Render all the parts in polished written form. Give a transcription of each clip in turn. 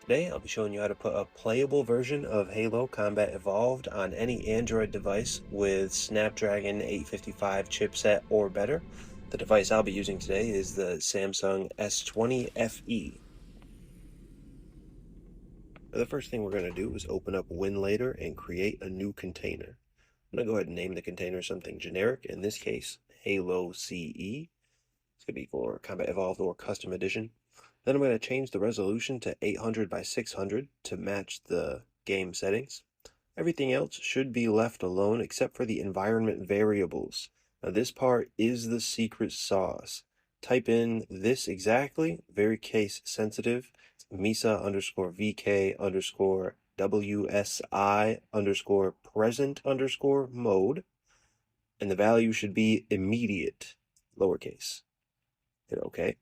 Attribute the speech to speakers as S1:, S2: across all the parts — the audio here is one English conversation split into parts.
S1: Today I'll be showing you how to put a playable version of Halo Combat Evolved on any Android device with Snapdragon 855 chipset or better. The device I'll be using today is the Samsung S20 FE. The first thing we're going to do is open up Winlator and create a new container. I'm going to go ahead and name the container something generic, in this case Halo CE. It's going to be for Combat Evolved or Custom Edition. Then I'm going to change the resolution to 800 by 600 to match the game settings. Everything else should be left alone except for the environment variables. Now this part is the secret sauce. Type in this exactly, very case sensitive. It's Misa underscore VK underscore WSI underscore present underscore mode. And the value should be immediate, lowercase. Hit OK.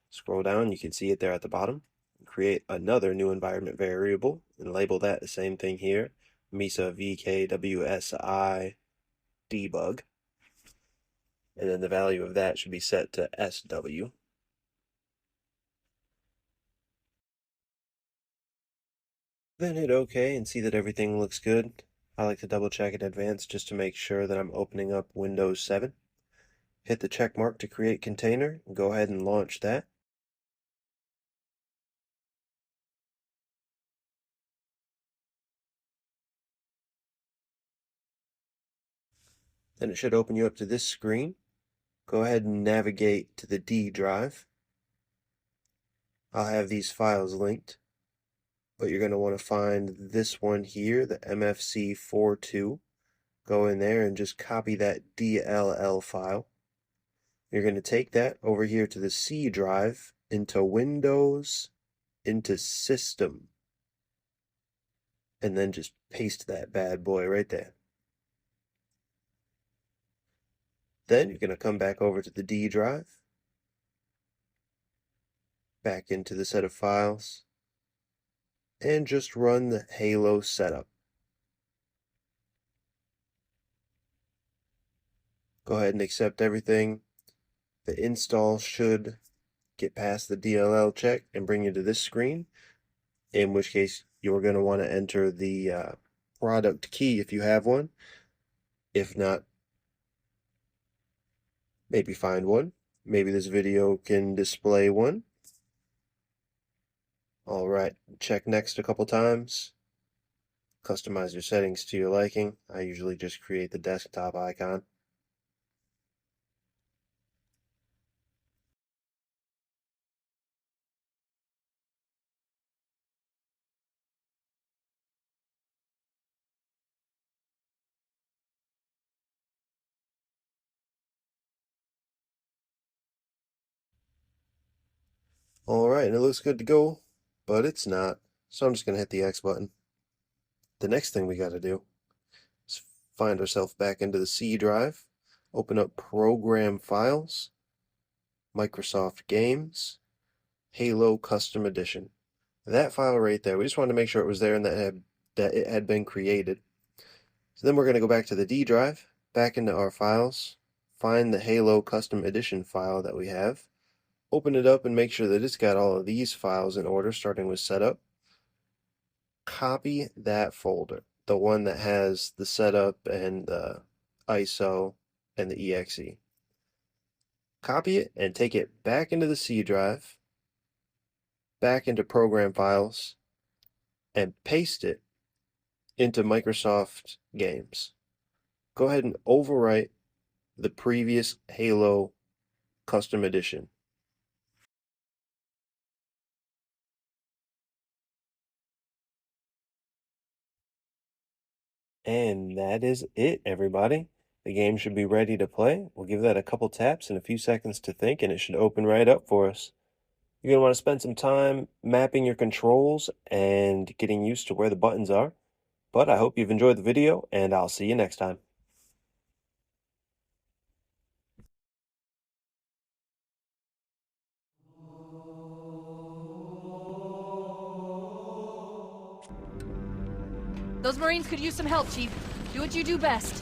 S1: Scroll down, you can see it there at the bottom. Create another new environment variable and label that the same thing here, Misa VKWSI debug. And then the value of that should be set to SW. Then hit OK and see that everything looks good. I like to double check in advance just to make sure that I'm opening up Windows 7. Hit the check mark to create container and go ahead and launch that. Then it should open you up to this screen. Go ahead and navigate to the D drive. I'll have these files linked, but you're going to want to find this one here, the MFC42. Go in there and just copy that DLL file. You're going to take that over here to the C drive, into Windows, into System, and then just paste that bad boy right there. Then you're going to come back over to the D drive, back into the set of files, and just run the Halo setup. Go ahead and accept everything. The install should get past the DLL check and bring you to this screen, in which case you're going to want to enter the product key if you have one. If not, maybe find one. Maybe this video can display one. All right, check next a couple times. Customize your settings to your liking. I usually just create the desktop icon. All right, and it looks good to go, but it's not. So I'm just going to hit the X button. The next thing we got to do is find ourselves back into the C drive, open up Program Files, Microsoft Games, Halo Custom Edition. That file right there, we just wanted to make sure it was there and that it had been created. So then we're going to go back to the D drive, back into our files, find the Halo Custom Edition file that we have, open it up and make sure that it's got all of these files in order, starting with setup. Copy that folder, the one that has the setup and the ISO and the exe. Copy it and take it back into the C drive, back into Program Files, and paste it into Microsoft Games. Go ahead and overwrite the previous Halo Custom Edition. And that is it, everybody. The game should be ready to play. We'll give that a couple taps and a few seconds to think, and it should open right up for us. You're going to want to spend some time mapping your controls and getting used to where the buttons are. But I hope you've enjoyed the video, and I'll see you next time.
S2: Those Marines could use some help, Chief. Do what you do best.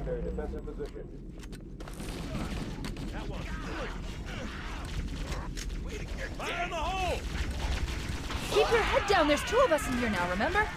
S1: primary defensive position.
S3: That one. Fire in the hole!
S2: Keep your head down. There's two of us in here now, remember?